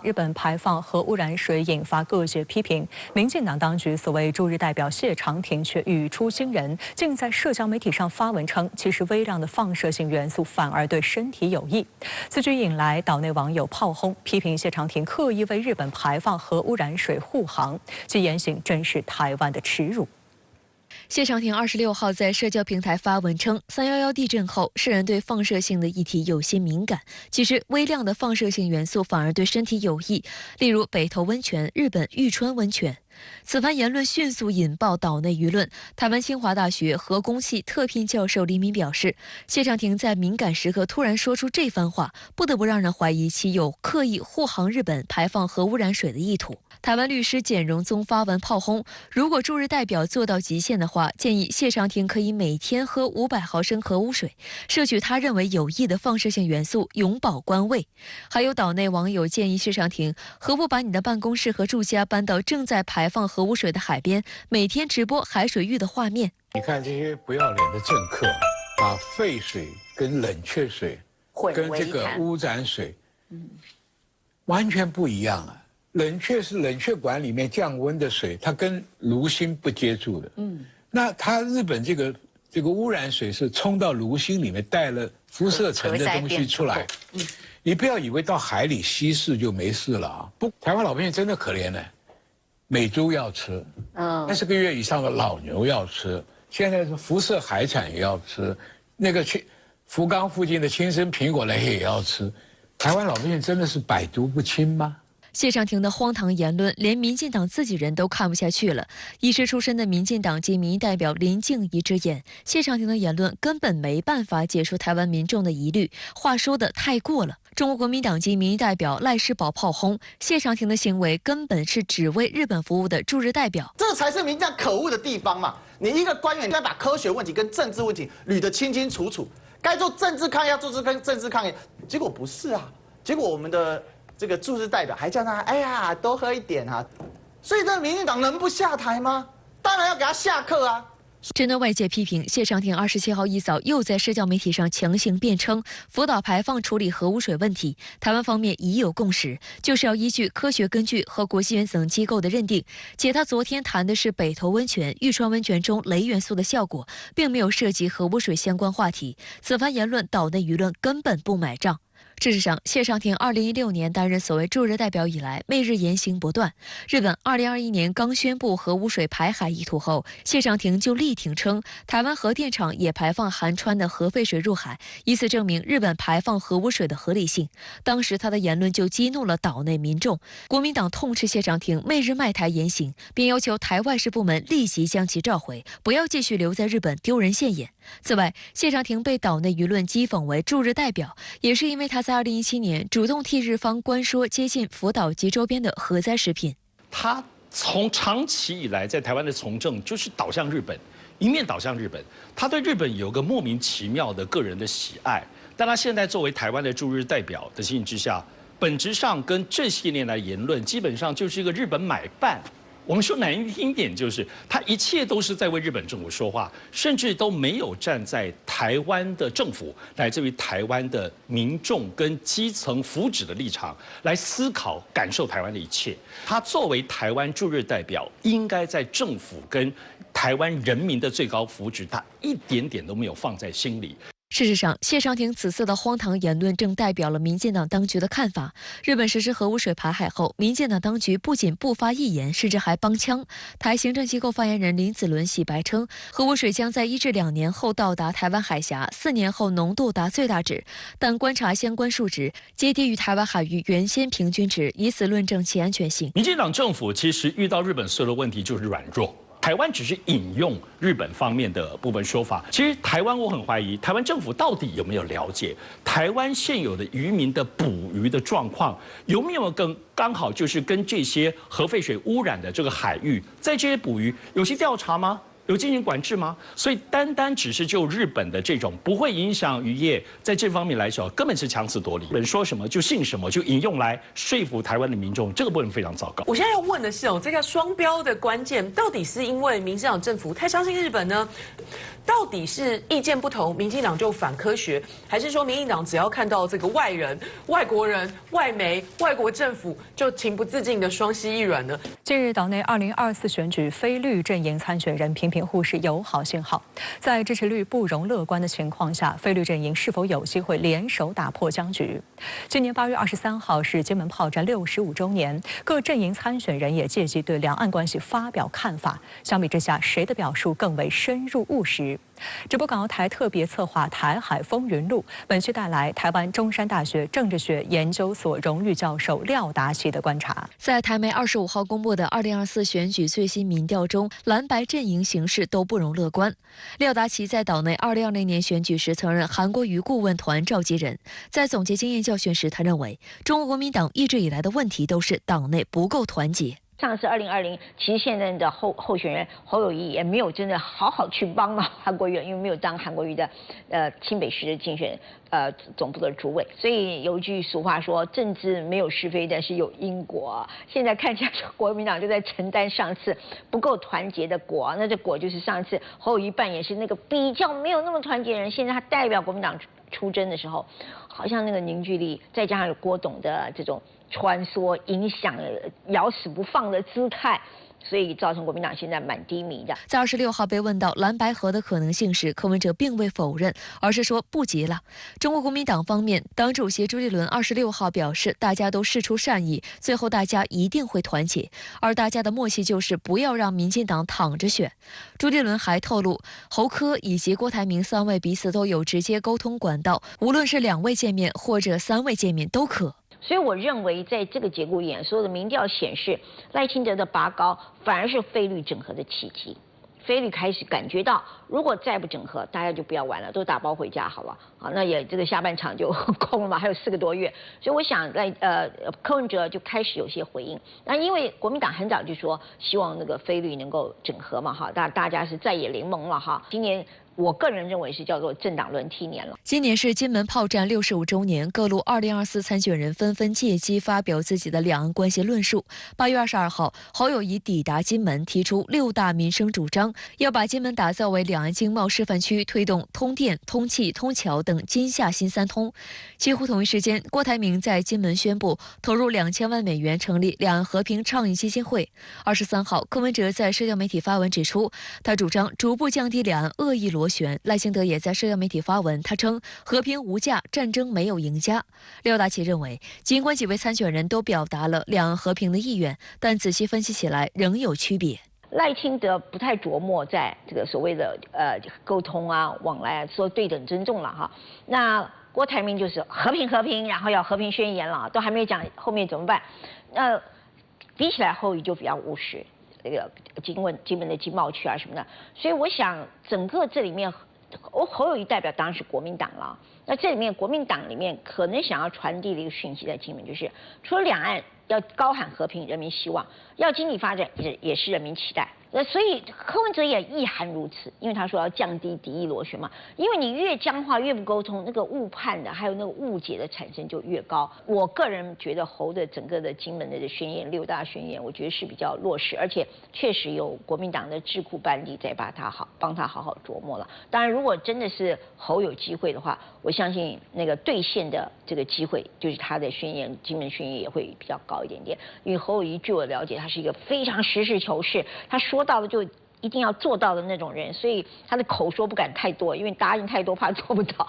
日本排放核污染水引发各界批评，民进党当局所谓驻日代表谢长廷却语出惊人，竟在社交媒体上发文称，其实微量的放射性元素反而对身体有益。此举引来岛内网友炮轰，批评谢长廷刻意为日本排放核污染水护航，其言行真是台湾的耻辱。 谢长廷26号在社交平台发文称，311地震后，世人对放射性的议题有些敏感。其实，微量的放射性元素反而对身体有益，例如北投温泉、日本玉川温泉。此番言论迅速引爆岛内舆论。台湾清华大学核工系特聘教授李敏表示，谢长廷在敏感时刻突然说出这番话，不得不让人怀疑其有刻意护航日本排放核污染水的意图。 台湾律师简荣宗发文炮轰，如果驻日代表做到极限的话，建议谢长廷可以每天喝500毫升核污水，摄取他认为有益的放射性元素，永保官位。还有岛内网友建议谢长廷，何不把你的办公室和住家搬到正在排放核污水的海边，每天直播海水浴的画面？你看这些不要脸的政客，把废水跟冷却水跟这个污染水，完全不一样啊。 冷却是冷却管里面降温的水，它跟炉心不接触的。那它日本这个污染水是冲到炉心里面带了辐射层的东西出来。你不要以为到海里稀释就没事了啊！不，台湾老百姓真的可怜呢，美猪要吃，30个月以上的老牛要吃，现在是辐射海产也要吃，那个福冈附近的亲生苹果类也要吃，台湾老百姓真的是百毒不侵吗？ 谢长廷的荒唐言论，连民进党自己人都看不下去了。医师出身的民进党籍民意代表林静怡直言，谢长廷的言论根本没办法解除台湾民众的疑虑，话说得太过了。中国国民党籍民意代表赖士葆炮轰，谢长廷的行为根本是只为日本服务的驻日代表，这才是民进党可恶的地方嘛！你一个官员，你该把科学问题跟政治问题捋得清清楚楚，该做政治抗议要做政治抗议，结果不是啊，结果我们的。 这个驻日代表还叫他，哎呀，多喝一点啊！所以这民进党能不下台吗？当然要给他下课啊！针对外界批评，谢长廷27号一早又在社交媒体上强行辩称，福岛排放处理核污水问题，台湾方面已有共识，就是要依据科学根据和国际原子能机构的认定。且他昨天谈的是北投温泉、玉川温泉中镭元素的效果，并没有涉及核污水相关话题。此番言论，岛内舆论根本不买账。 事实上，谢长廷2016年担任所谓驻日代表以来，媚日言行不断。日本2021年刚宣布核污水排海意图后，谢长廷就力挺称，台湾核电厂也排放含氚的核废水入海，以此证明日本排放核污水的合理性。当时他的言论就激怒了岛内民众，国民党痛斥谢长廷媚日卖台言行，并要求台外事部门立即将其召回，不要继续留在日本丢人现眼。此外，谢长廷被岛内舆论讥讽为驻日代表，也是因为他在2017年主动替日方关说接近福岛及周边的核灾食品。他从长期以来在台湾的从政就是导向日本，一面倒向日本。他对日本有个莫名其妙的个人的喜爱，但他现在作为台湾的驻日代表的情形之下，本质上跟这些年来言论基本上就是一个日本买办。 我们说难听点，就是他一切都是在为日本政府说话，甚至都没有站在台湾的政府，乃至于台湾的民众跟基层福祉的立场来思考、感受台湾的一切。他作为台湾驻日代表，应该在政府跟台湾人民的最高福祉，他一点点都没有放在心里。 事实上，谢长廷此次的荒唐言论正代表了民进党当局的看法。日本实施核污水排海后，民进党当局不仅不发一言，甚至还帮腔。台行政机构发言人林子伦洗白称，核污水将在1至2年后到达台湾海峡，4年后浓度达最大值，但观察相关数值皆低于台湾海域原先平均值，以此论证其安全性。民进党政府其实遇到日本所有的问题就是软弱。 台湾只是引用日本方面的部分说法，其实台湾我很怀疑，台湾政府到底有没有了解台湾现有的渔民的捕鱼的状况，有没有刚好就是跟这些核废水污染的这个海域，在这些捕鱼有些调查吗？有进行管制吗？所以单只是就日本的这种不会影响渔业，在这方面来说，根本是强词夺理，人说什么就信什么，就引用来说服台湾的民众，这个部分非常糟糕。我现在要问的是这个双标的关键到底是因为民进党政府太相信日本呢？到底是意见不同，民进党就反科学，还是说民进党只要看到这个外人、外国人、外媒、外国政府，就情不自禁的双膝一软呢？近日，岛内2024选举非绿阵营参选人频频忽视友好信号，在支持率不容乐观的情况下，非绿阵营是否有机会联手打破僵局？今年8月23号是金门炮战65周年，各阵营参选人也借机对两岸关系发表看法。相比之下，谁的表述更为深入务实？直播港澳台特别策划台海风云录，本期带来台湾中山大学政治学研究所荣誉教授廖达奇的观察。在台媒25号公布的2024选举最新民调中，蓝白阵营形势都不容乐观。廖达奇在岛内2020年选举时曾任韩国瑜顾问团召集人，在总结经验教训时，他认为中国国民党一直以来的问题都是党内不够团结。上次2020，其实现在的候选人侯友宜也没有真的好好去帮嘛韩国瑜，因为没有当韩国瑜的新北市的竞选总部的主委，所以有一句俗话说，政治没有是非，但是有因果。现在看起来国民党就在承担上次不够团结的果，那这果就是上次侯友宜扮演是那个比较没有那么团结的人，现在他代表国民党出征的时候，好像那个凝聚力，再加上有郭董的这种穿梭影响咬死不放的姿态，所以造成国民党现在蛮低迷的。在26号被问到蓝白合的可能性时，柯文哲并未否认，而是说不急了。中国国民党方面，党主席朱立伦26号表示，大家都释出善意，最后大家一定会团结，而大家的默契就是不要让民进党躺着选。朱立伦还透露，侯柯以及郭台铭3位彼此都有直接沟通管道，无论是2位见面或者3位见面都可。所以我认为，在这个节骨眼，所有的民调显示，赖清德的拔高反而是非绿整合的契机。非绿开始感觉到，如果再不整合，大家就不要玩了，都打包回家好了。好，那也这个下半场就空了嘛，还有4个多月。所以我想柯文哲就开始有些回应。那因为国民党很早就说希望那个非绿能够整合嘛，哈，大家是在野联盟了哈。今年我个人认为是叫做政党轮替年了。今年是金门炮战65周年，各路2024参选人纷纷借机发表自己的两岸关系论述。8月22号，侯友宜抵达金门，提出6大民生主张，要把金门打造为两岸经贸示范区，推动通电、通气、通桥等金厦新3通。几乎同一时间，郭台铭在金门宣布投入2000万美元成立两岸和平倡议基金会。23号，柯文哲在社交媒体发文指出，他主张逐步降低两岸恶意螺旋。赖清德也在社交媒体发文，他称和平无价，战争没有赢家。廖达奇认为，尽管几位参选人都表达了两岸和平的意愿，但仔细分析起来仍有区别。赖清德不太琢磨在这个所谓的沟通啊、往来啊，说对等尊重了哈。那郭台铭就是和平，然后要和平宣言了，都还没有讲后面怎么办。比起来后裔就比较务实。这个金门的经贸区啊什么的，所以我想整个这里面，侯友宜代表当然是国民党了。那这里面国民党里面可能想要传递的一个讯息在金门，就是除了两岸要高喊和平，人民希望；要经济发展也是人民期待。所以柯文哲也意涵如此，因为他说要降低敌意螺旋嘛，因为你越僵化越不沟通，那个误判的还有那个误解的产生就越高。我个人觉得侯的整个的金门的宣言6大宣言，我觉得是比较落实，而且确实有国民党的智库班底在帮他好好琢磨了。当然，如果真的是侯有机会的话，我相信那个兑现的这个机会，就是他的宣言金门宣言也会比较高一点点。因为侯友宜据我了解，他是一个非常实事求是，他说到的就一定要做到的那种人，所以他的口说不敢太多，因为答应太多怕做不到。